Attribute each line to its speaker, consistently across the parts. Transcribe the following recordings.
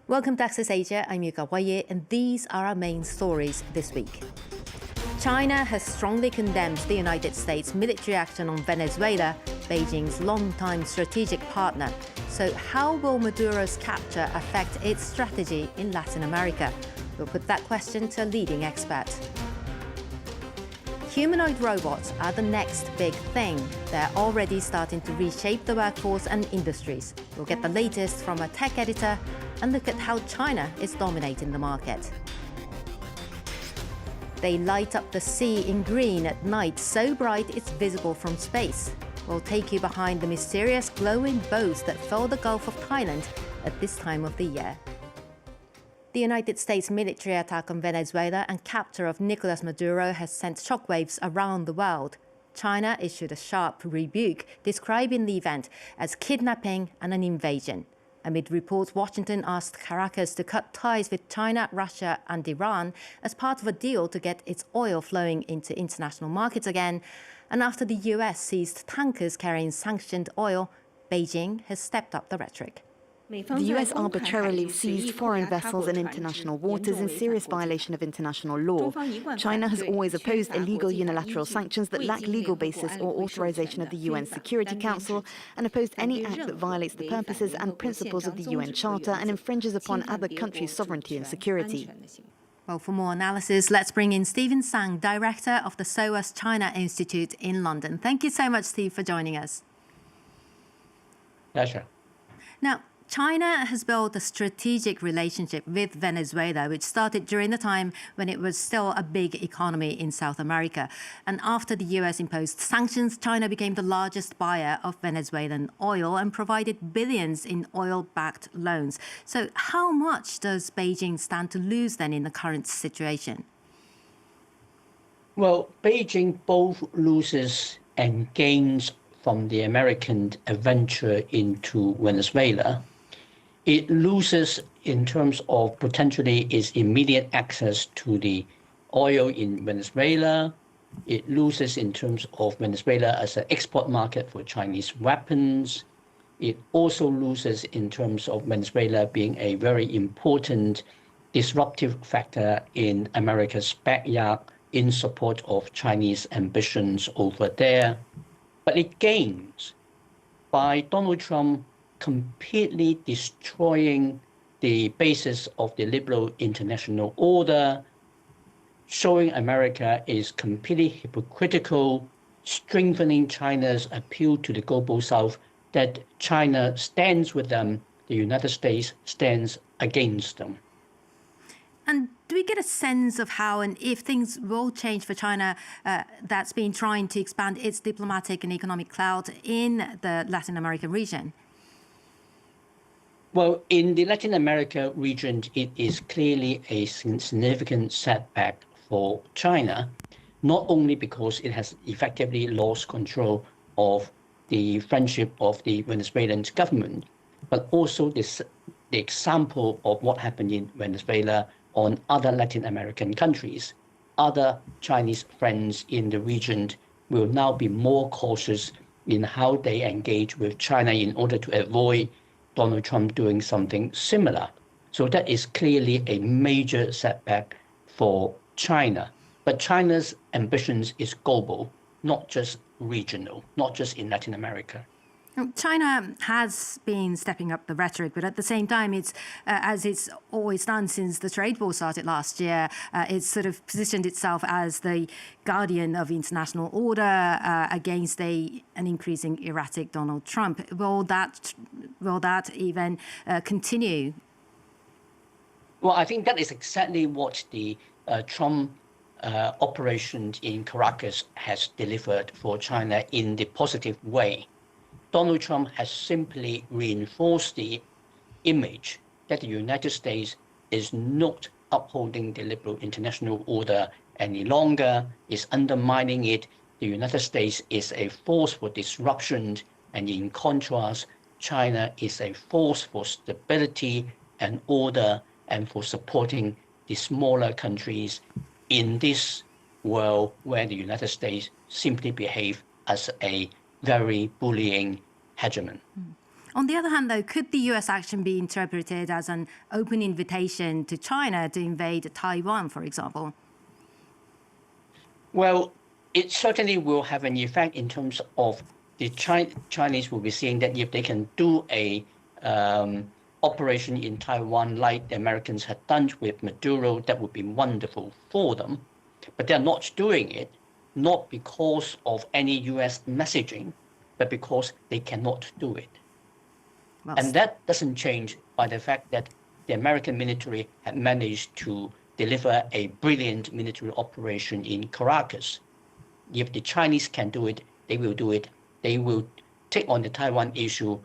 Speaker 1: Welcome to Access Asia, I'm Yuka Royer, and these are our main stories this week. China has strongly condemned the United States' military action on Venezuela, Beijing's longtime strategic partner. So how will Maduro's capture affect its strategy in Latin America? We'll put that question to a leading expert. Humanoid robots are the next big thing. They're already starting to reshape the workforce and industries. We'll get the latest from a tech editor and look at how China is dominating the market. They light up the sea in green at night, so bright it's visible from space. We'll take you behind the mysterious glowing boats that fill the Gulf of Thailand at this time of the year. The United States military attack on Venezuela and capture of Nicolas Maduro has sent shockwaves around the world. China issued a sharp rebuke, describing the event as kidnapping and an invasion. Amid reports, Washington asked Caracas to cut ties with China, Russia and Iran as part of a deal to get its oil flowing into international markets again. And after the US seized tankers carrying sanctioned oil, Beijing has stepped up the rhetoric.
Speaker 2: The US arbitrarily seized foreign vessels in international waters in serious violation of international law. China has always opposed illegal unilateral sanctions that lack legal basis or authorization of the UN Security Council and opposed any act that violates the purposes and principles of the UN Charter and infringes upon other countries' sovereignty and security.
Speaker 1: Well, for more analysis, let's bring in Tsang, Director of the SOAS China Institute in London. Thank you so much, Steve, for joining us.
Speaker 3: Pleasure.
Speaker 1: Now, China has built a strategic relationship with Venezuela, which started during the time when it was still a big economy in South America. And after the US imposed sanctions, China became the largest buyer of Venezuelan oil and provided billions in oil-backed loans. So how much does Beijing stand to lose then in the current situation?
Speaker 3: Well, Beijing both loses and gains from the American adventure into Venezuela. It loses in terms of potentially its immediate access to the oil in Venezuela. It loses in terms of Venezuela as an export market for Chinese weapons. It also loses in terms of Venezuela being a very important disruptive factor in America's backyard in support of Chinese ambitions over there. But it gains by Donald Trump completely destroying the basis of the liberal international order, showing America is completely hypocritical, strengthening China's appeal to the global South that China stands with them, the United States stands against them.
Speaker 1: And do we get a sense of how and if things will change for China that's been trying to expand its diplomatic and economic clout in the Latin American region?
Speaker 3: Well, in the Latin America region, it is clearly a significant setback for China, not only because it has effectively lost control of the friendship of the Venezuelan government, but also the example of what happened in Venezuela on other Latin American countries. Other Chinese friends in the region will now be more cautious in how they engage with China in order to avoid Donald Trump doing something similar. So that is clearly a major setback for China. But China's ambitions is global, not just regional, not just in Latin America.
Speaker 1: China has been stepping up the rhetoric, but at the same time, it's as it's always done since the trade war started last year, it's sort of positioned itself as the guardian of international order against an increasing erratic Donald Trump. Will that even continue?
Speaker 3: Well, I think that is exactly what the Trump operation in Caracas has delivered for China in the positive way. Donald Trump has simply reinforced the image that the United States is not upholding the liberal international order any longer, is undermining it. The United States is a force for disruption, and in contrast, China is a force for stability and order and for supporting the smaller countries in this world where the United States simply behave as a very bullying hegemon.
Speaker 1: On the other hand, though, could the US action be interpreted as an open invitation to China to invade Taiwan, for example?
Speaker 3: Well, it certainly will have an effect in terms of the Chinese will be seeing that if they can do a operation in Taiwan like the Americans had done with Maduro, that would be wonderful for them. But they're not doing it, not because of any US messaging, but because they cannot do it.
Speaker 1: Well,
Speaker 3: and that doesn't change by the fact that the American military had managed to deliver a brilliant military operation in Caracas. If the Chinese can do it, they will do it. They will take on the Taiwan issue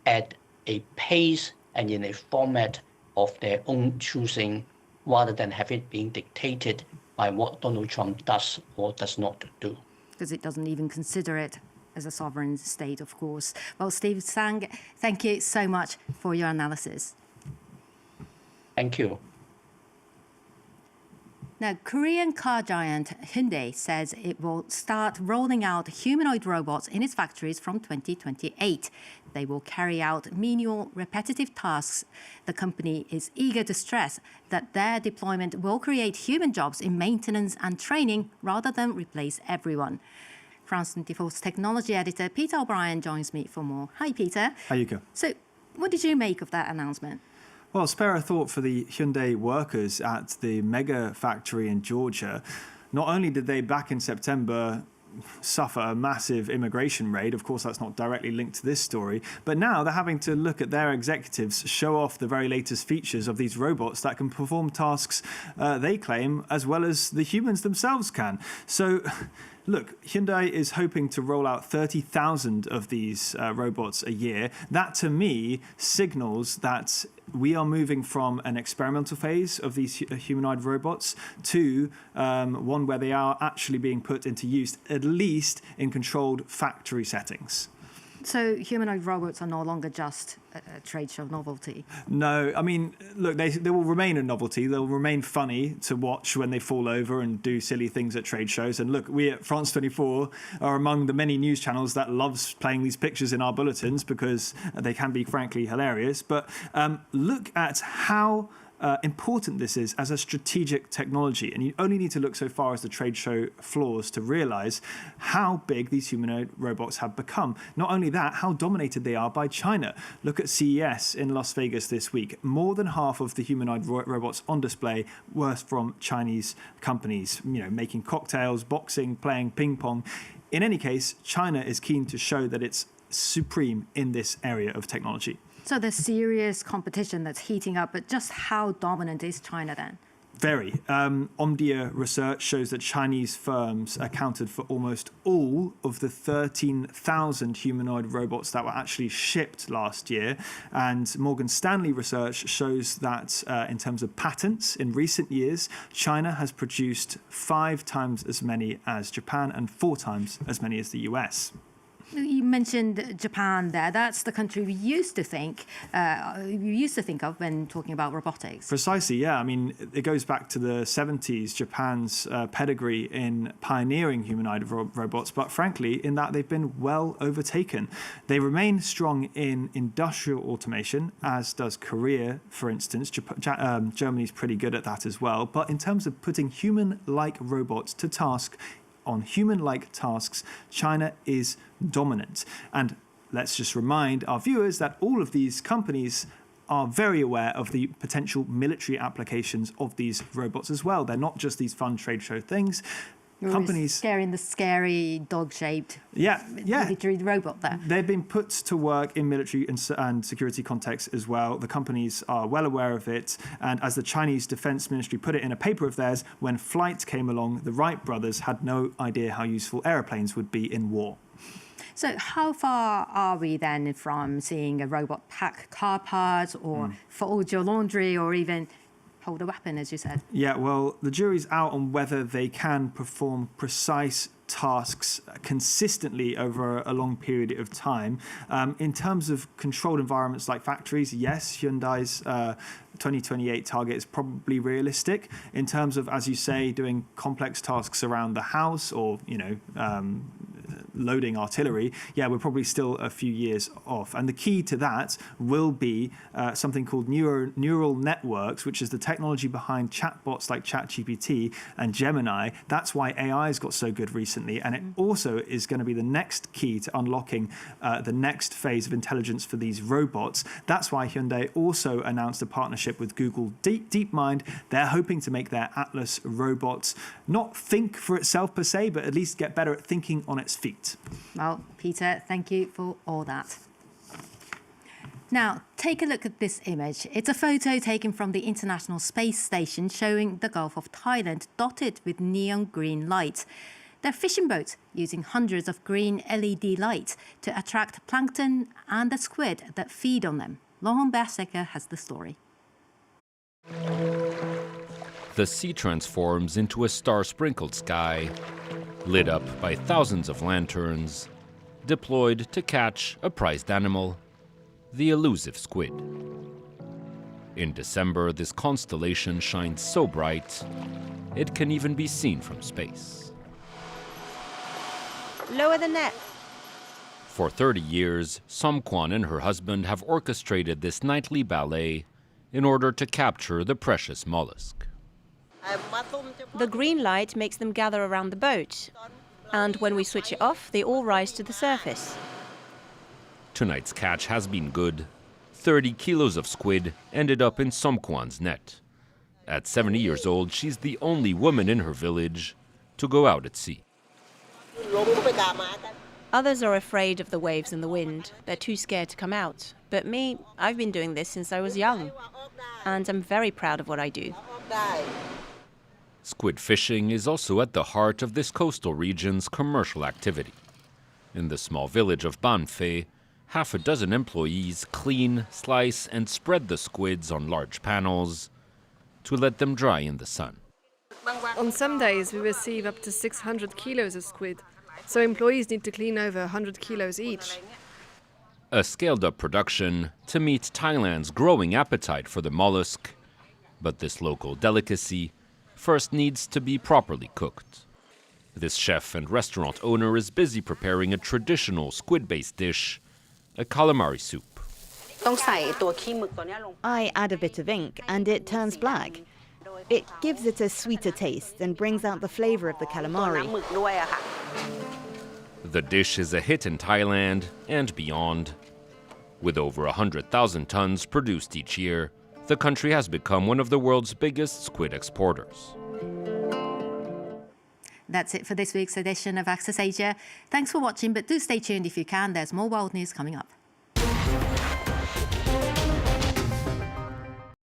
Speaker 3: at a pace and in a format of their own choosing, rather than have it being dictated by what Donald Trump does or does not do.
Speaker 1: Because it doesn't even consider it as a sovereign state, of course. Well, Steve Tsang, thank you so much for your analysis.
Speaker 3: Thank you.
Speaker 1: Now, Korean car giant Hyundai says it will start rolling out humanoid robots in its factories from 2028. They will carry out menial, repetitive tasks. The company is eager to stress that their deployment will create human jobs in maintenance and training rather than replace everyone. France 24's technology editor Peter O'Brien joins me for more. Hi, Peter.
Speaker 4: Hi, Yuka.
Speaker 1: So, what did you make of that announcement?
Speaker 4: Well, spare a thought for the Hyundai workers at the mega factory in Georgia. Not only did they, back in September, suffer a massive immigration raid, of course that's not directly linked to this story, but now they're having to look at their executives show off the very latest features of these robots that can perform tasks they claim as well as the humans themselves can. So look, Hyundai is hoping to roll out 30,000 of these robots a year. That, to me, signals that we are moving from an experimental phase of these humanoid robots to one where they are actually being put into use, at least in controlled factory settings.
Speaker 1: So humanoid robots are no longer just a trade show novelty?
Speaker 4: No, I mean, look, they will remain a novelty. They'll remain funny to watch when they fall over and do silly things at trade shows. And look, we at France 24 are among the many news channels that loves playing these pictures in our bulletins because they can be frankly hilarious. But look at how important this is as a strategic technology. And you only need to look so far as the trade show floors to realize how big these humanoid robots have become. Not only that, how dominated they are by China. Look at CES in Las Vegas this week. More than half of the humanoid robots on display were from Chinese companies, making cocktails, boxing, playing ping pong. In any case, China is keen to show that it's supreme in this area of technology.
Speaker 1: So there's serious competition that's heating up, but just how dominant is China then?
Speaker 4: Very. Omdia research shows that Chinese firms accounted for almost all of the 13,000 humanoid robots that were actually shipped last year. And Morgan Stanley research shows that in terms of patents in recent years, China has produced 5 times as many as Japan and 4 times as many as the US.
Speaker 1: You mentioned Japan there. That's the country we used to think of when talking about robotics.
Speaker 4: Precisely, yeah. I mean, it goes back to the 70s, Japan's pedigree in pioneering humanoid robots, but frankly, in that they've been well overtaken. They remain strong in industrial automation, as does Korea, for instance. Germany's pretty good at that as well. But in terms of putting human-like robots to task on human-like tasks, China is dominant. And let's just remind our viewers that all of these companies are very aware of the potential military applications of these robots as well. They're not just these fun trade show things. Companies
Speaker 1: scaring the scary dog-shaped military robot there.
Speaker 4: They've been put to work in military and security contexts as well. The companies are well aware of it. And as the Chinese Defense Ministry put it in a paper of theirs, when flight came along, the Wright brothers had no idea how useful aeroplanes would be in war.
Speaker 1: So how far are we then from seeing a robot pack car parts or fold your laundry or even hold a weapon, as you said?
Speaker 4: Yeah, well, the jury's out on whether they can perform precise tasks consistently over a long period of time. In terms of controlled environments like factories, yes, Hyundai's 2028 target is probably realistic. In terms of, as you say, doing complex tasks around the house or, loading artillery, yeah, we're probably still a few years off. And the key to that will be something called neural networks, which is the technology behind chatbots like ChatGPT and Gemini. That's why AI has got so good recently. And it also is going to be the next key to unlocking the next phase of intelligence for these robots. That's why Hyundai also announced a partnership with Google DeepMind. They're hoping to make their Atlas robots not think for itself per se, but at least get better at thinking on its feet.
Speaker 1: Well, Peter, thank you for all that. Now, take a look at this image. It's a photo taken from the International Space Station showing the Gulf of Thailand dotted with neon green lights. They're fishing boats using hundreds of green LED lights to attract plankton and the squid that feed on them. Laurent Bersecker has the story.
Speaker 5: The sea transforms into a star-sprinkled sky, lit up by thousands of lanterns, deployed to catch a prized animal, the elusive squid. In December, this constellation shines so bright, it can even be seen from space.
Speaker 6: Lower the net.
Speaker 5: For 30 years, Som Kwan and her husband have orchestrated this nightly ballet in order to capture the precious mollusk.
Speaker 6: The green light makes them gather around the boat, and when we switch it off, they all rise to the surface.
Speaker 5: Tonight's catch has been good. 30 kilos of squid ended up in Som Kwan's net. At 70 years old, she's the only woman in her village to go out at sea.
Speaker 6: Others are afraid of the waves and the wind. They're too scared to come out. But me, I've been doing this since I was young, and I'm very proud of what I do.
Speaker 5: Squid fishing is also at the heart of this coastal region's commercial activity. In the small village of Banfe, half a dozen employees clean, slice, and spread the squids on large panels to let them dry in the sun.
Speaker 7: On some days, we receive up to 600 kilos of squid, so employees need to clean over 100 kilos each.
Speaker 5: A scaled-up production to meet Thailand's growing appetite for the mollusk. But this local delicacy first needs to be properly cooked. This chef and restaurant owner is busy preparing a traditional squid-based dish, a calamari soup.
Speaker 2: I add a bit of ink and it turns black. It gives it a sweeter taste and brings out the flavor of the calamari.
Speaker 5: The dish is a hit in Thailand and beyond. With over 100,000 tons produced each year, the country has become one of the world's biggest squid exporters.
Speaker 1: That's it for this week's edition of Access Asia. Thanks for watching, but do stay tuned if you can. There's more world news coming up.